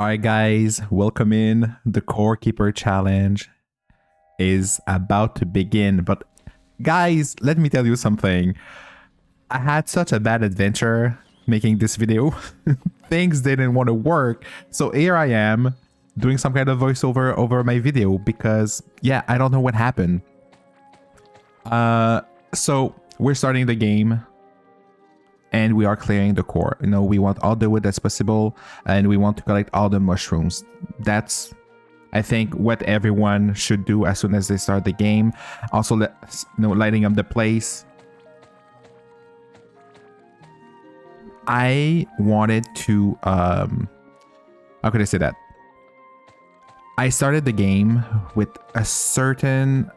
All right, guys, welcome in. The CoreKeeper challenge is about to begin. But guys, let me tell you something. I had such a bad adventure making this video. Things didn't want to work. So here I am doing some kind of voiceover over my video because, yeah, I don't know what happened. So we're starting the game. And we are clearing the core. You know, we want all the wood that's possible, and we want to collect all the mushrooms. That's, I think, what everyone should do as soon as they start the game. Also, lighting up the place. I wanted to, how could I say that? I started the game with a certain,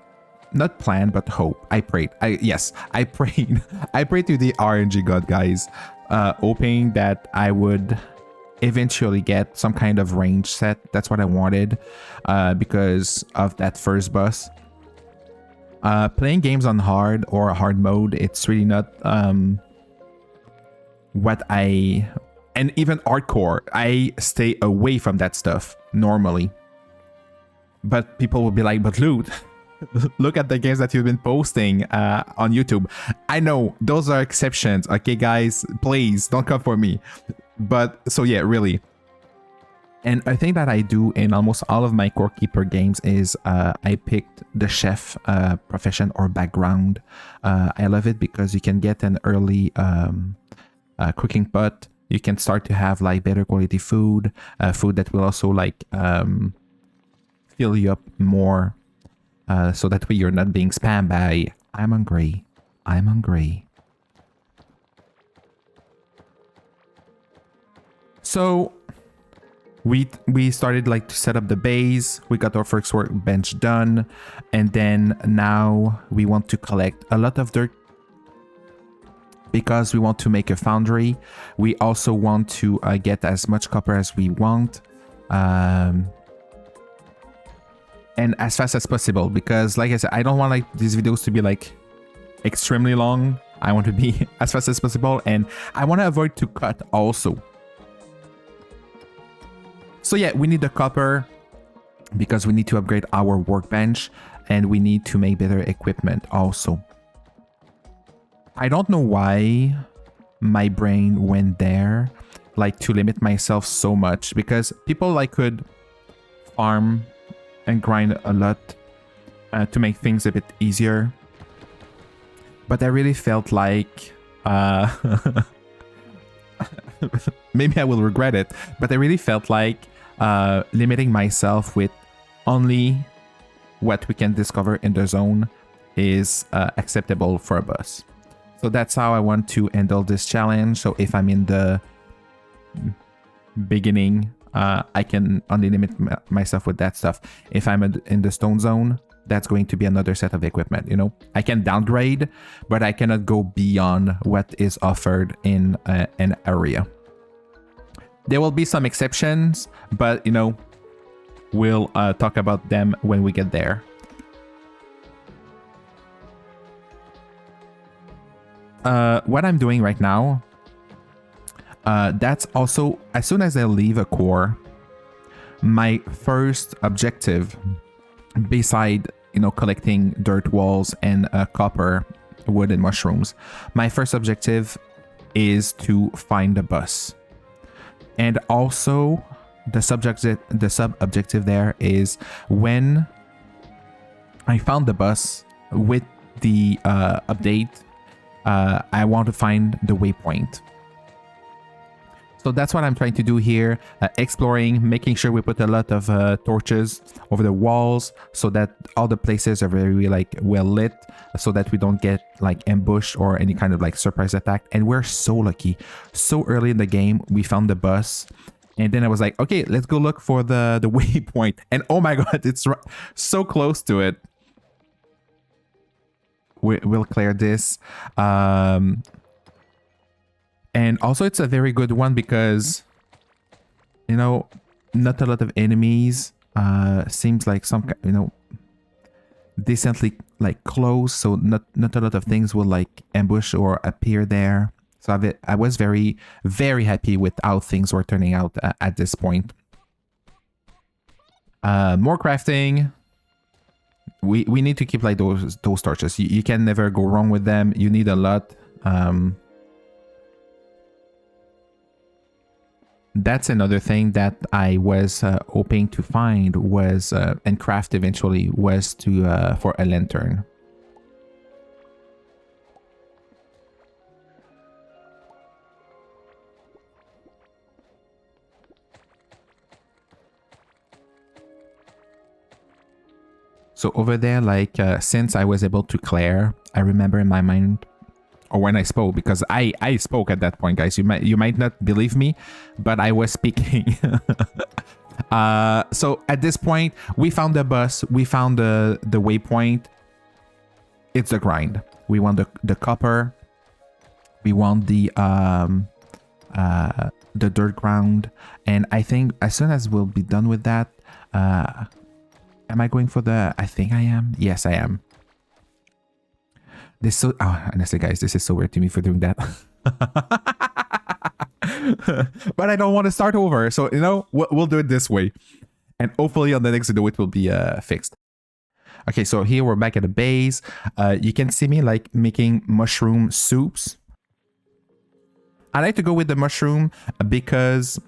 not plan, but hope. I prayed. I prayed. I prayed to the RNG god, guys, hoping that I would eventually get some kind of range set. That's what I wanted, because of that first boss. Playing games on hard or hard mode, it's really not what I, and even hardcore, I stay away from that stuff normally. But people will be like, but Loot, look at the games that you've been posting on YouTube. I know those are exceptions. Okay, guys, please don't come for me. But so yeah, really. And I think that I do in almost all of my CoreKeeper games is I picked the chef profession or background. I love it because you can get an early cooking pot. You can start to have like better quality food, food that will also like fill you up more. So that way you're not being spammed by I'm hungry. So we started like to set up the base. We got our first workbench done, and then now we want to collect a lot of dirt because we want to make a foundry. We also want to get as much copper as we want. And as fast as possible, because like I said, I don't want like these videos to be like extremely long. I want to be as fast as possible, and I want to avoid to cut also. So yeah, we need the copper because we need to upgrade our workbench, and we need to make better equipment also. I don't know why my brain went there, like to limit myself so much, because people like could farm and grind a lot to make things a bit easier. But I really felt like maybe I will regret it, but I really felt like limiting myself with only what we can discover in the zone is acceptable for a boss. So that's how I want to handle this challenge. So if I'm in the beginning, I can only limit myself with that stuff. If I'm in the stone zone, that's going to be another set of equipment, you know. I can downgrade, but I cannot go beyond what is offered in an area. There will be some exceptions, but, you know, we'll talk about them when we get there. What I'm doing right now, that's also, as soon as I leave a core, my first objective, beside, you know, collecting dirt walls and copper, wood and mushrooms, my first objective is to find a bus. And also the sub-objective there is when I found the bus with the update, I want to find the waypoint. So that's what I'm trying to do here, exploring, making sure we put a lot of torches over the walls so that all the places are very like well lit, so that we don't get like ambushed or any kind of like surprise attack. And we're so lucky. So early in the game, we found the bus. And then I was like, okay, let's go look for the waypoint. And oh my god, it's so close to it. We'll clear this. And also it's a very good one because, you know, not a lot of enemies. Seems like some, you know, decently like close, so not a lot of things will like ambush or appear there. So I was very, very happy with how things were turning out at this point. More crafting. We need to keep like those torches. You can never go wrong with them. You need a lot. That's another thing that I was hoping to find was and craft eventually was to for a lantern. So over there, like since I was able to clear, I remember in my mind, or when I spoke, because I spoke at that point, guys. You might not believe me, but I was speaking. So at this point, we found the bus, we found the waypoint. It's the grind. We want the copper. We want the dirt ground, and I think as soon as we'll be done with that, am I going for the? I think I am. Yes, I am. This so honestly, guys, this is so weird to me for doing that. But I don't want to start over, so you know we'll do it this way, and hopefully on the next video it will be fixed. Okay, so here we're back at the base. You can see me like making mushroom soups. I like to go with the mushroom because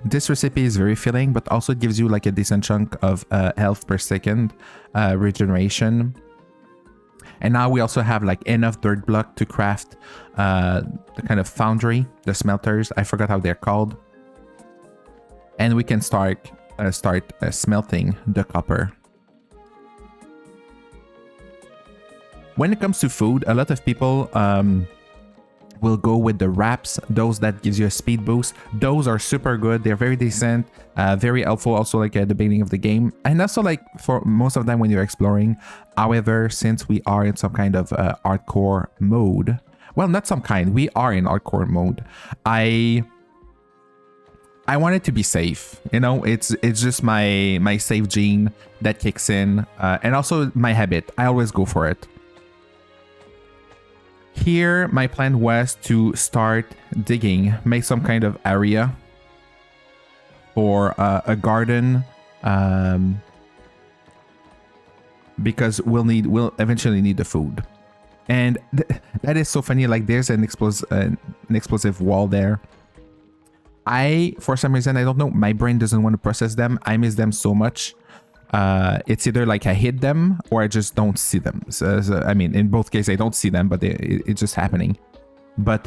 this recipe is very filling, but also it gives you like a decent chunk of health per second regeneration. And now we also have like enough dirt block to craft the kind of foundry, the smelters. I forgot how they're called. And we can start smelting the copper. When it comes to food, a lot of people will go with the wraps, those that gives you a speed boost. Those are super good. They're very decent, very helpful also like at the beginning of the game, and also like for most of them when you're exploring. However, since we are in some kind of hardcore mode, well, not some kind, we are in hardcore mode, I want it to be safe, you know. It's just my safe gene that kicks in, and also my habit. I always go for it. Here, my plan was to start digging, make some kind of area for a garden, because we'll eventually need the food. And that is so funny. Like there's an explosive wall there. For some reason, I don't know, my brain doesn't want to process them. I miss them so much. It's either like I hit them or I just don't see them. So, I mean, in both cases, I don't see them, but it's just happening. But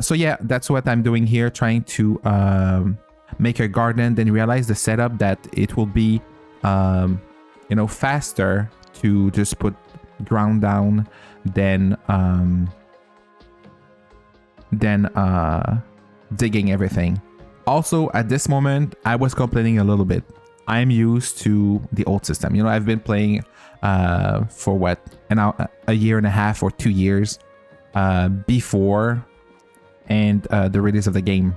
so yeah, that's what I'm doing here, trying to make a garden, then realize the setup that it will be, you know, faster to just put ground down than digging everything. Also, at this moment, I was complaining a little bit. I'm used to the old system. You know, I've been playing for what, a year and a half or 2 years before and the release of the game.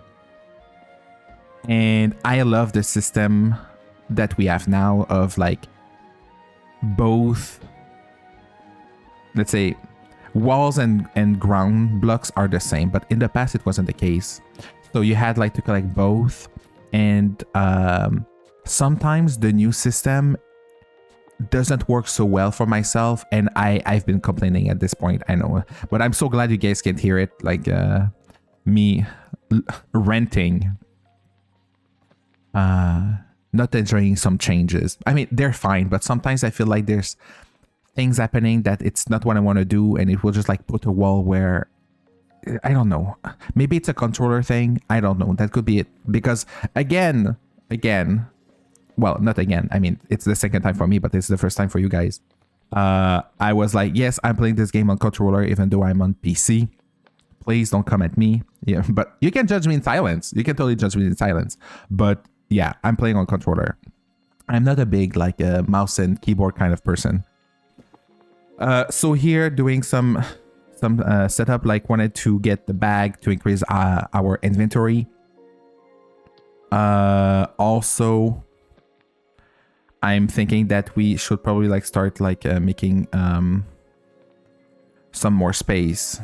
And I love the system that we have now of like both, let's say, walls and ground blocks are the same, but in the past it wasn't the case. So you had like to collect both, and sometimes the new system doesn't work so well for myself, and I've been complaining at this point, I know, but I'm so glad you guys can't hear it, like me ranting, not enjoying some changes. I mean, they're fine, but sometimes I feel like there's things happening that it's not what I want to do, and it will just like put a wall where, I don't know, maybe it's a controller thing, I don't know, that could be it. Because again, well, not again, I mean, it's the second time for me, but it's the first time for you guys. I was like, yes, I'm playing this game on controller even though I'm on PC. Please don't come at me. Yeah, but you can judge me in silence. You can totally judge me in silence. But yeah, I'm playing on controller. I'm not a big like mouse and keyboard kind of person. So here doing some setup, like wanted to get the bag to increase our inventory. Also, I'm thinking that we should probably like start like making some more space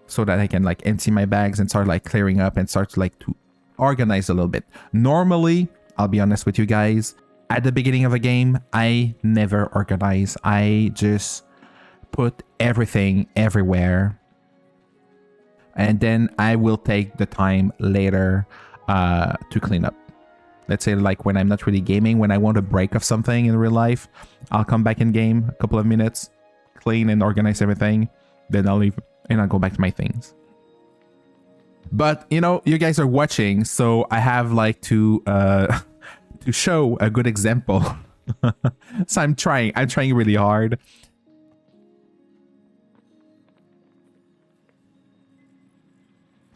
so that I can like empty my bags and start like clearing up and start to like to organize a little bit. Normally, I'll be honest with you guys. At the beginning of a game, I never organize. I just put everything everywhere. And then I will take the time later to clean up. Let's say like when I'm not really gaming, when I want a break of something in real life, I'll come back in game a couple of minutes, clean and organize everything. Then I'll leave and I'll go back to my things. But, you know, you guys are watching, so I have like to show a good example. So I'm trying really hard.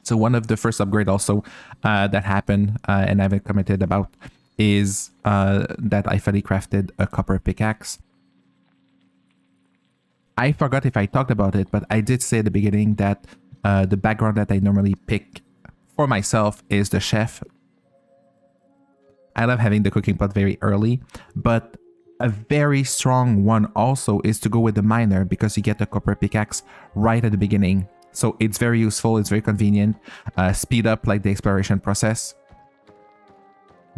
So one of the first upgrade also that happened and I haven't commented about is that I finally crafted a copper pickaxe. I forgot if I talked about it, but I did say at the beginning that the background that I normally pick for myself is the chef. I love having the cooking pot very early, but a very strong one also is to go with the miner because you get the copper pickaxe right at the beginning. So it's very useful, it's very convenient, speed up like the exploration process.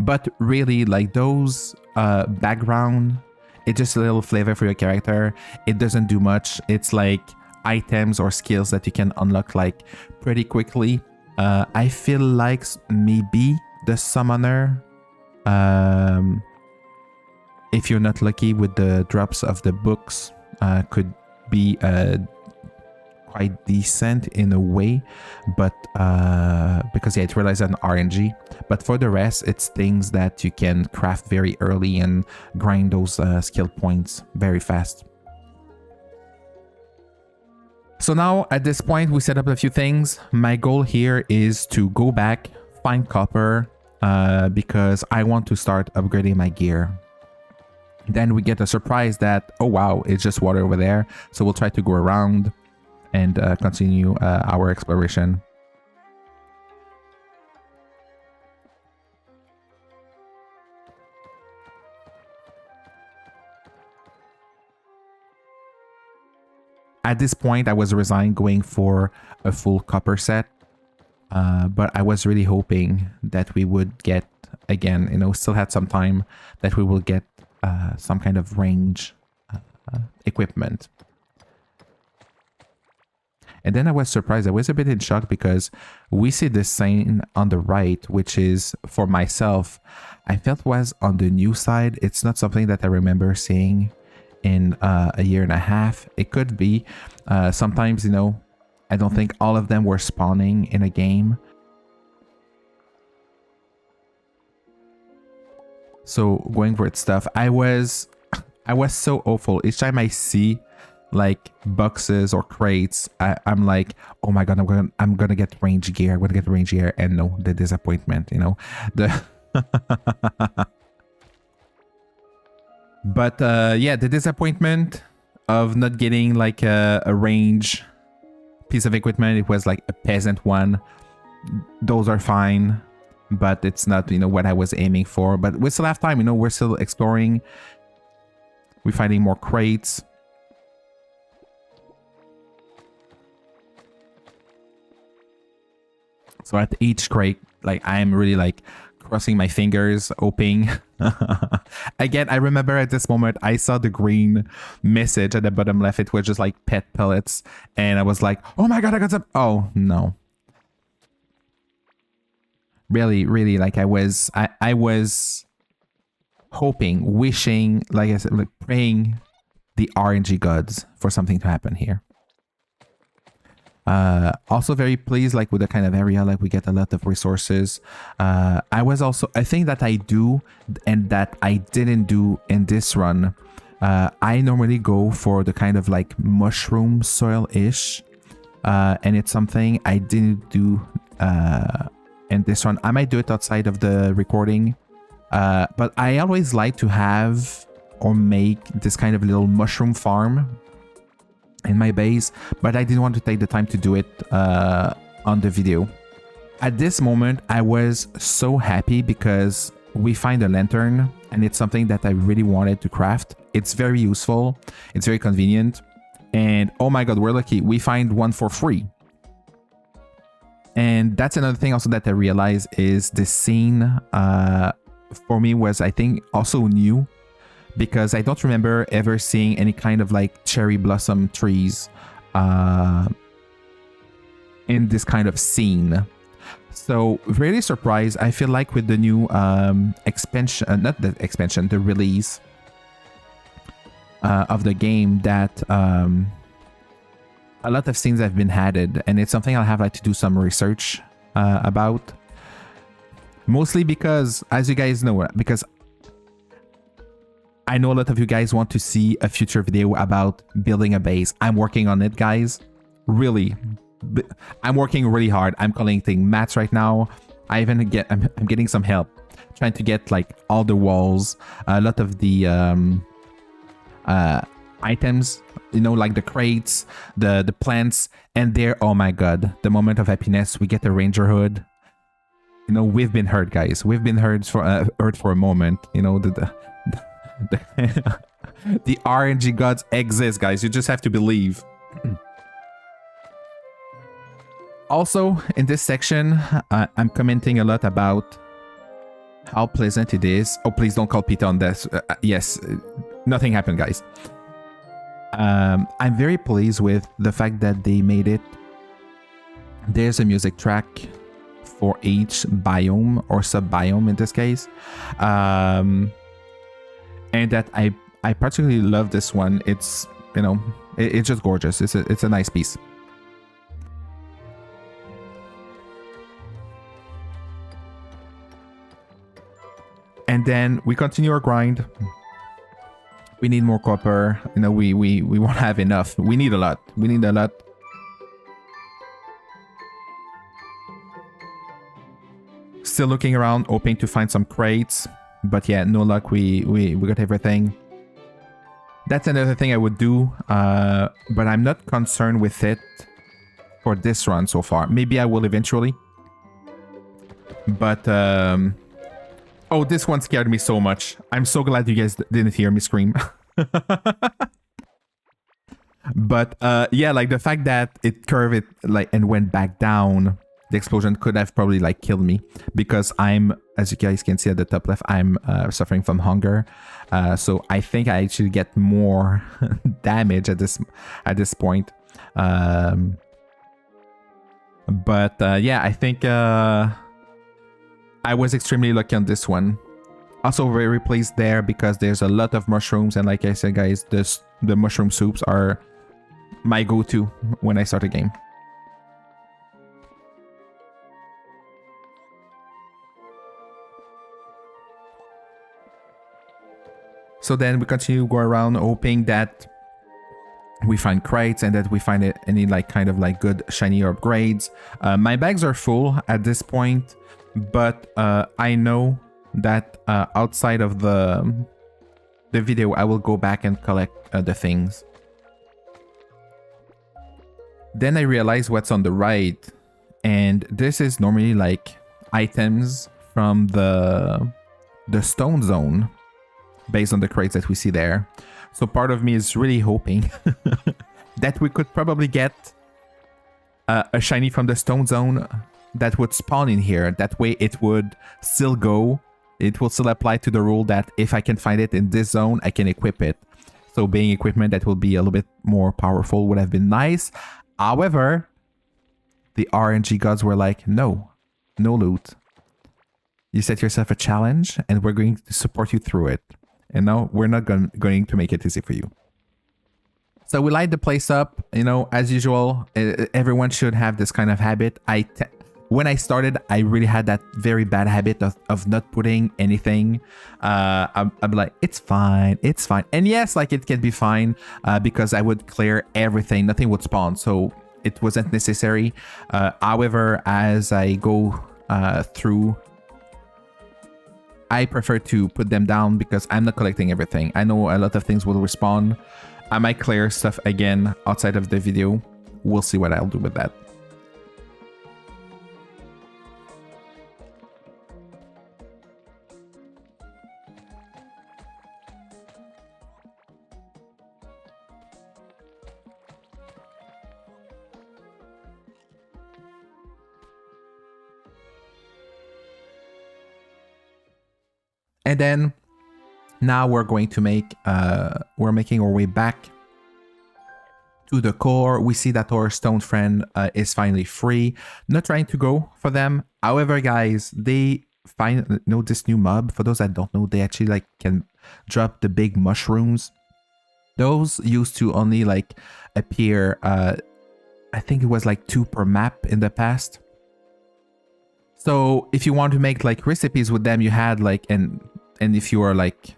But really like those background, it's just a little flavor for your character. It doesn't do much. It's like items or skills that you can unlock like pretty quickly. I feel like maybe the summoner, if you're not lucky with the drops of the books, could be quite decent in a way, but because yeah, it relies on RNG. But for the rest, it's things that you can craft very early and grind those skill points very fast. So now at this point, we set up a few things. My goal here is to go back, find copper, because I want to start upgrading my gear. Then we get a surprise that, oh wow, it's just water over there. So we'll try to go around and continue our exploration. At this point, I was resigned going for a full copper set, but I was really hoping that we would get, again, you know, still had some time, that we will get some kind of range equipment. And then I was surprised. I was a bit in shock because we see this sign on the right, which is for myself. I felt was on the new side. It's not something that I remember seeing in a year and a half. It could be. Sometimes, you know, I don't think all of them were spawning in a game. So going for its stuff, I was so awful. Each time I see like boxes or crates, I'm like, oh my god, I'm gonna get range gear. I'm gonna get range gear, and no, the disappointment, you know, the. But yeah, the disappointment of not getting like a range piece of equipment. It was like a peasant one. Those are fine, but it's not, you know, what I was aiming for. But we still have time, you know, we're still exploring. We're finding more crates. So at each crate, like I'm really like crossing my fingers, hoping. Again, I remember at this moment, I saw the green message at the bottom left. It was just like pet pellets. And I was like, oh my god, I got some. Oh, no. Really, like I was hoping, wishing, like I said, like praying the RNG gods for something to happen here. Also very pleased like with the kind of area, like we get a lot of resources. I think that I do and that I didn't do in this run. I normally go for the kind of like mushroom soil-ish, and it's something I didn't do in this run. I might do it outside of the recording, but I always like to have or make this kind of little mushroom farm in my base, but I didn't want to take the time to do it on the video. At this moment, I was so happy because we find a lantern and it's something that I really wanted to craft. It's very useful, it's very convenient, and oh my god, we're lucky, we find one for free. And that's another thing also that I realized is the scene for me was, I think, also new, because I don't remember ever seeing any kind of like cherry blossom trees in this kind of scene. So really surprised. I feel like with the new expansion, not the expansion, the release of the game, that a lot of scenes have been added, and it's something I'll have like to do some research about. Mostly because, as you guys know, because I know a lot of you guys want to see a future video about building a base. I'm working on it, guys. Really. I'm working really hard. I'm collecting mats right now. I'm getting some help trying to get like all the walls, a lot of the items, you know, like the crates, the plants, and there, oh my god, the moment of happiness, we get the ranger hood. You know, we've been hurt, guys. We've been hurt for a moment. You know, the RNG gods exist, guys. You just have to believe. Also, in this section, I'm commenting a lot about how pleasant it is. Oh, please don't call Peter on this. Yes, nothing happened, guys. I'm very pleased with the fact that they made it. There's a music track for each biome or sub-biome in this case. And that I particularly love this one. It's, you know, it's just gorgeous. It's a nice piece. And then we continue our grind. We need more copper. You know, we won't have enough. We need a lot. We need a lot. Still looking around, hoping to find some crates. But yeah, no luck. We got everything. That's another thing I would do. But I'm not concerned with it for this run so far. Maybe I will eventually. But oh, this one scared me so much. I'm so glad you guys didn't hear me scream. But yeah, like the fact that it curved like and went back down, the explosion could have probably like killed me, because I'm, as you guys can see at the top left, I'm suffering from hunger. So I think I actually get more damage at this point. But yeah, I think I was extremely lucky on this one. Also very pleased there because there's a lot of mushrooms, and like I said, guys, the mushroom soups are my go-to when I start a game. So then we continue to go around hoping that we find crates and that we find any like kind of like good shiny upgrades. My bags are full at this point, but I know that outside of the video, I will go back and collect the things. Then I realize what's on the right, and this is normally like items from the stone zone, based on the crates that we see there. So part of me is really hoping that we could probably get a shiny from the stone zone that would spawn in here. That way it would still go. It will still apply to the rule that if I can find it in this zone, I can equip it. So being equipment that will be a little bit more powerful would have been nice. However, the RNG gods were like, no loot. You set yourself a challenge and we're going to support you through it. And no, we're not going to make it easy for you. So we light the place up, you know, as usual. Everyone should have this kind of habit. When I started, I really had that very bad habit of not putting anything. I'm like, it's fine. And yes, like it can be fine because I would clear everything. Nothing would spawn. So it wasn't necessary. However, as I go through, I prefer to put them down because I'm not collecting everything. I know a lot of things will respawn. I might clear stuff again outside of the video. We'll see what I'll do with that. And then now we're going to make, we're making our way back to the core. We see that our stone friend is finally free. Not trying to go for them. However, guys, they find, this new mob. For those that don't know, they actually like can drop the big mushrooms. Those used to only like appear, I think it was like 2 per map in the past. So if you want to make like recipes with them, you had like, and if you are like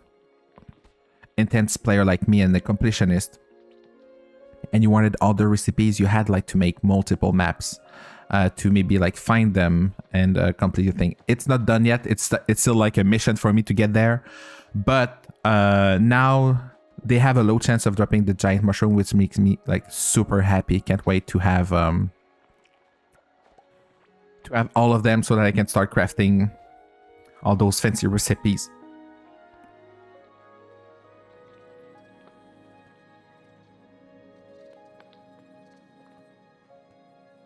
intense player like me and the completionist, and you wanted all the recipes, you had like to make multiple maps to maybe like find them and complete the thing. It's not done yet. It's still like a mission for me to get there, but now they have a low chance of dropping the giant mushroom, which makes me like super happy. Can't wait to have all of them so that I can start crafting all those fancy recipes.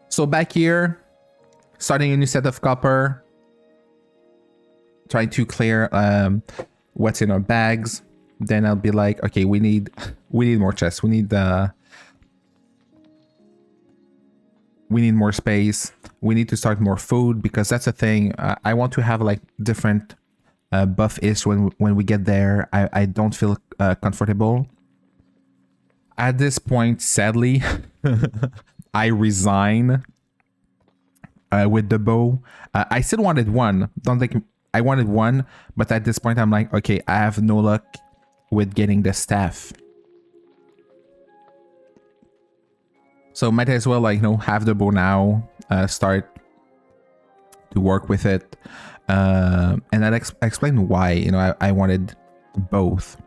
So back here, starting a new set of copper, trying to clear what's in our bags. Then I'll be like, okay, we need more chests. We need more space. We need to start more food, because that's the thing. I want to have like different buff-ish when we get there. I don't feel comfortable. At this point, sadly, I resign with the bow. I still wanted one. Don't think I wanted one, but at this point I'm like, okay, I have no luck with getting the staff. So might as well like, have the bow now, start to work with it. And I'll explain why, I wanted both.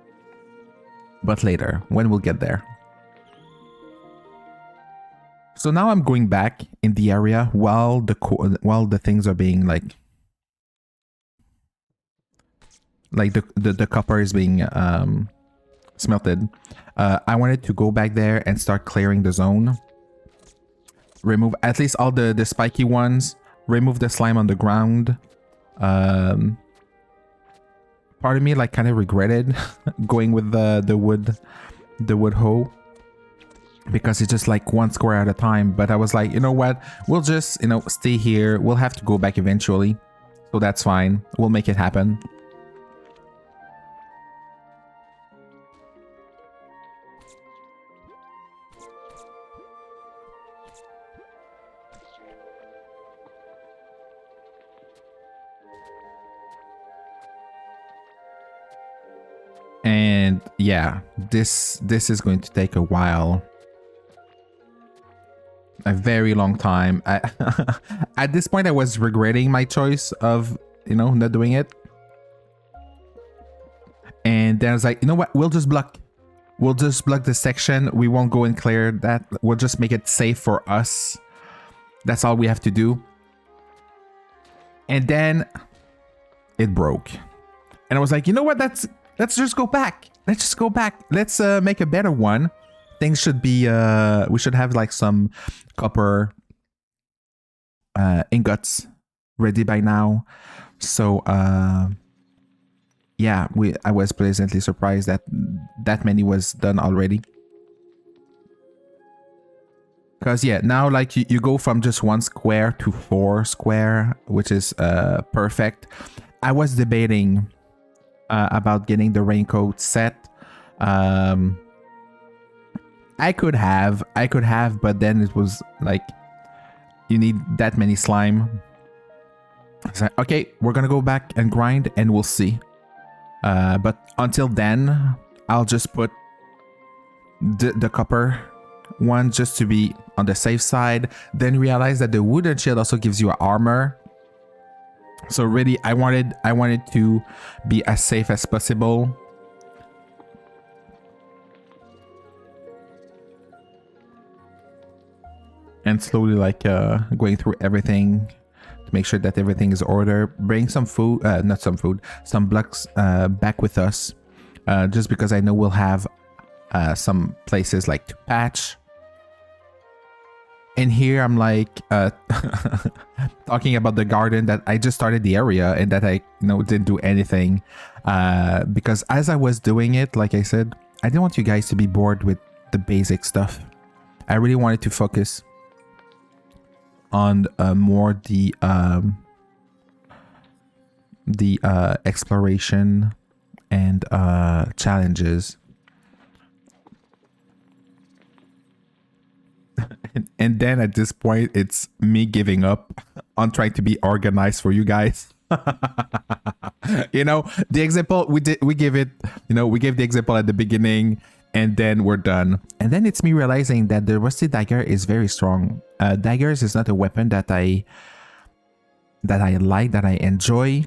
But later, when we'll get there. So now I'm going back in the area while the things are being like the copper is being smelted. I wanted to go back there and start clearing the zone. Remove at least all the spiky ones. Remove the slime on the ground. Part of me like kind of regretted going with the wood hoe, because it's just like 1 square at a time. But I was like, you know what? We'll just, stay here. We'll have to go back eventually. So that's fine. We'll make it happen. And yeah, this is going to take a while. A very long time. At this point I was regretting my choice of not doing it, and then I was like, you know what, we'll just block this section. We won't go and clear that. We'll just make it safe for us. That's all we have to do. And then it broke, and I was like, you know what, let's just go back. Let's make a better one. Things should be we should have like some copper ingots ready by now. So yeah, I was pleasantly surprised that many was done already. Because yeah, now like you go from just 1 square to 4 square, which is perfect. I was debating about getting the raincoat set. I could have, but then it was like, you need that many slime. It's like, okay, we're gonna go back and grind and we'll see. But until then, I'll just put the copper one just to be on the safe side. Then realize that the wooden shield also gives you armor. So really, I wanted to be as safe as possible. And slowly like going through everything to make sure that everything is ordered. Bring some food, some blocks back with us, just because I know we'll have some places like to patch. And here I'm like talking about the garden that I just started the area and that I didn't do anything because as I was doing it, like I said, I didn't want you guys to be bored with the basic stuff. I really wanted to focus on more the exploration and challenges. And then at this point, it's me giving up on trying to be organized for you guys. The example we gave it, we gave the example at the beginning and then we're done. And then it's me realizing that the rusty dagger is very strong. Daggers is not a weapon that I like, that I enjoy.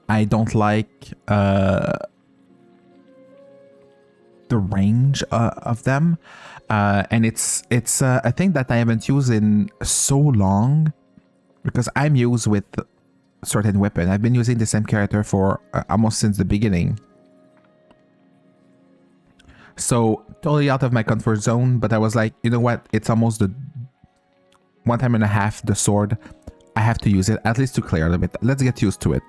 I don't like the range of them. And it's a thing that I haven't used in so long because I'm used with certain weapon. I've been using the same character for almost since the beginning. So totally out of my comfort zone, but I was like, you know what? It's almost the 1 time and a half the sword. I have to use it at least to clear a little bit. Let's get used to it.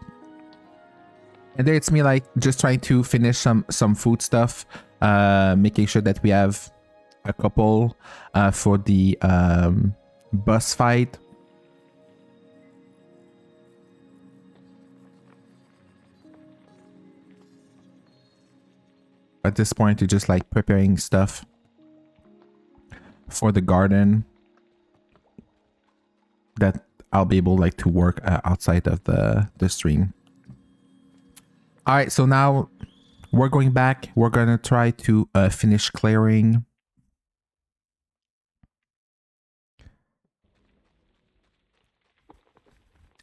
And there it's me like just trying to finish some food stuff, making sure that we have a couple for the boss fight. At this point, you're just like preparing stuff for the garden that I'll be able like to work outside of the stream. All right, so now we're going back. We're gonna try to finish clearing.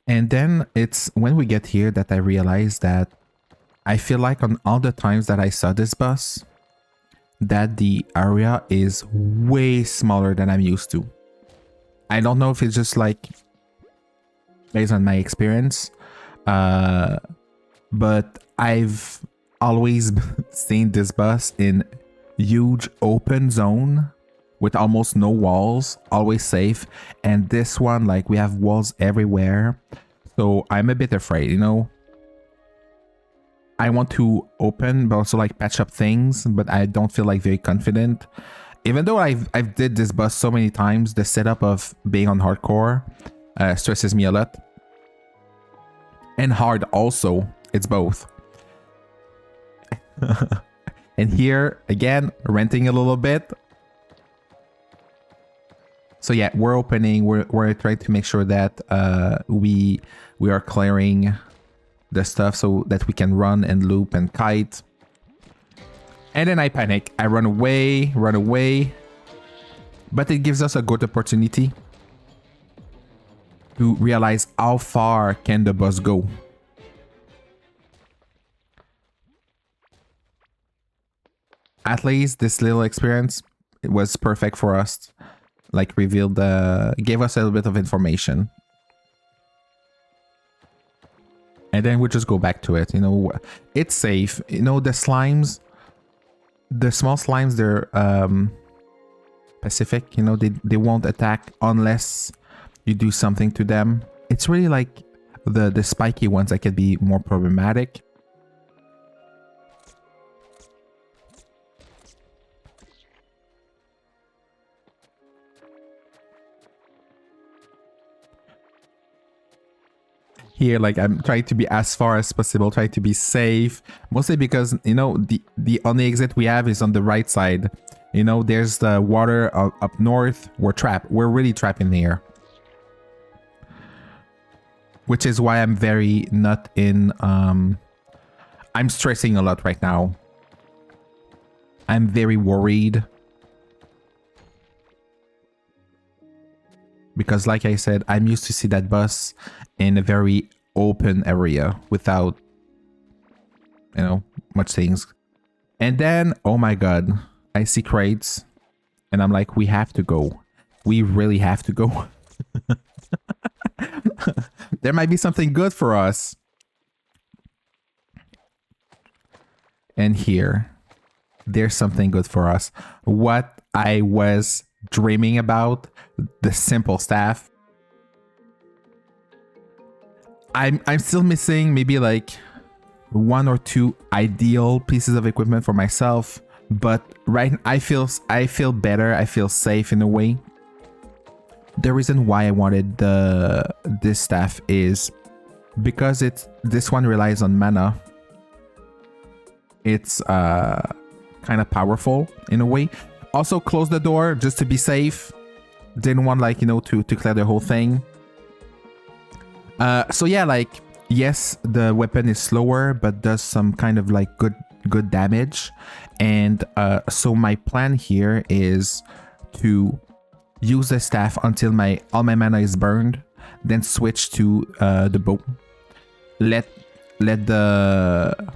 And then it's when we get here that I realize that I feel like on all the times that I saw this boss, that the area is way smaller than I'm used to. I don't know if it's just like based on my experience, but I've always seen this boss in huge open zone with almost no walls, always safe. And this one, like, we have walls everywhere. So I'm a bit afraid, I want to open, but also like patch up things, but I don't feel like very confident. Even though I've did this boss so many times, the setup of being on hardcore stresses me a lot. And hard also, it's both. And here, again, renting a little bit. So yeah, we're opening, we're trying to make sure that we are clearing the stuff so that we can run and loop and kite. And then I panic. I run away. But it gives us a good opportunity to realize how far can the boss go. At least this little experience, it was perfect for us. Like revealed gave us a little bit of information. And then we just go back to it, it's safe. The slimes, the small slimes, they're pacific, they won't attack unless you do something to them. It's really like the spiky ones that can be more problematic. Here, like, I'm trying to be as far as possible, trying to be safe, mostly because the only exit we have is on the right side. There's the water up north. We're trapped. We're really trapped in here, which is why I'm very not in I'm stressing a lot right now. I'm very worried because, like I said, I'm used to see that boss in a very open area without, much things. And then, oh my god, I see crates and I'm like, we have to go. We really have to go. There might be something good for us. And here, there's something good for us. What I was dreaming about the simple staff. I'm still missing maybe like 1 or 2 ideal pieces of equipment for myself, but I feel better. I feel safe in a way. The reason why I wanted this staff is because this one relies on mana. It's kind of powerful in a way. Also close the door just to be safe. Didn't want like, you know, to clear the whole thing. So yeah, like, yes, the weapon is slower, but does some kind of like good damage. And so my plan here is to use the staff until all my mana is burned, then switch to the bow. Let the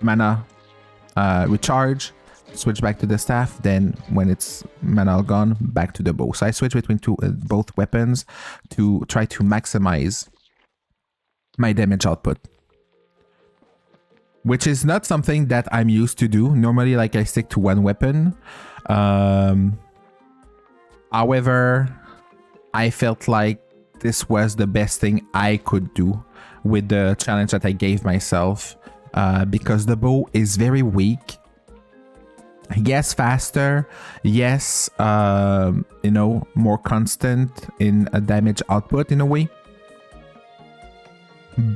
mana recharge, switch back to the staff, then when it's mana all gone, back to the bow. So I switch between both weapons to try to maximize my damage output, which is not something that I'm used to do. Normally, like, I stick to one weapon. However, I felt like this was the best thing I could do with the challenge that I gave myself, because the bow is very weak. Yes, faster. Yes, you know, more constant in a damage output in a way.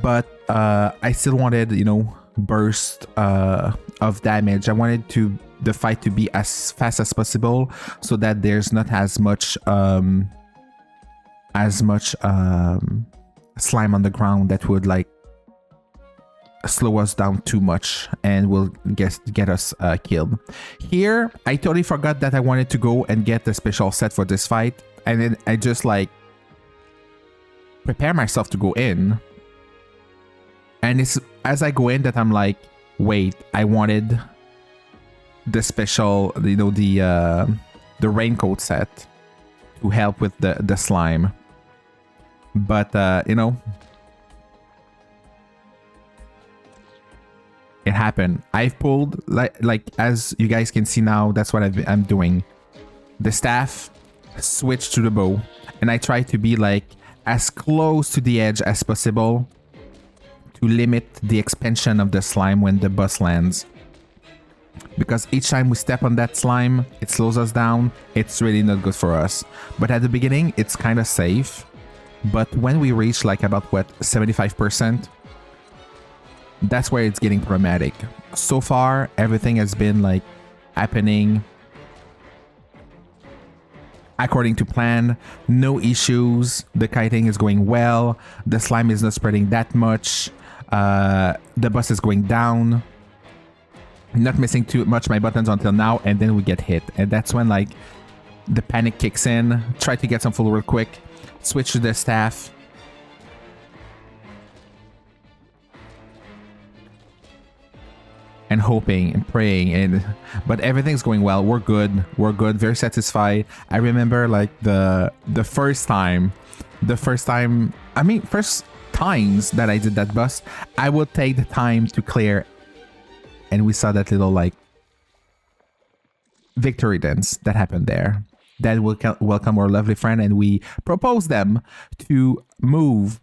But I still wanted, you know, burst of damage. I wanted the fight to be as fast as possible, so that there's not as much slime on the ground that would like slow us down too much and will get us killed. Here, I totally forgot that I wanted to go and get the special set for this fight, and then I just like prepare myself to go in. And it's as I go in that I'm like, wait, I wanted the special, you know, the raincoat set to help with the slime. But you know, it happened. I've pulled like as you guys can see now. That's what I'm doing. The staff, switch to the bow, and I try to be like as close to the edge as possible to limit the expansion of the slime when the boss lands. Because each time we step on that slime, it slows us down. It's really not good for us. But at the beginning, it's kind of safe. But when we reach like about what, 75%, that's where it's getting problematic. So far, everything has been like happening according to plan. No issues. The kiting is going well. The slime is not spreading that much. The boss is going down. Not missing too much my buttons until now, and then we get hit. And that's when like the panic kicks in. Try to get some full real quick. Switch to the staff. And hoping and praying, but everything's going well. We're good. Very satisfied. I remember like the first times that I did that boss, I would take the time to clear, and we saw that little like victory dance that happened there. That will welcome our lovely friend, and we propose them to move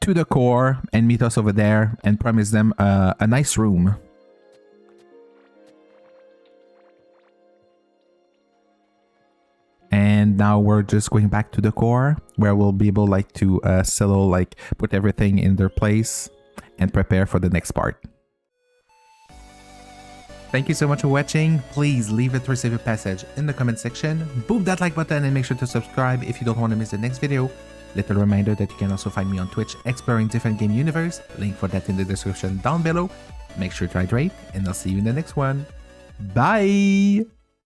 to the core and meet us over there, and promise them a nice room. And now we're just going back to the core, where we'll be able like to settle, like put everything in their place and prepare for the next part. Thank you so much for watching. Please leave a trace of your passage in the comment section. Boom that like button and make sure to subscribe if you don't want to miss the next video. Little reminder that you can also find me on Twitch exploring different game universe. Link for that in the description down below. Make sure to hydrate, and I'll see you in the next one. Bye!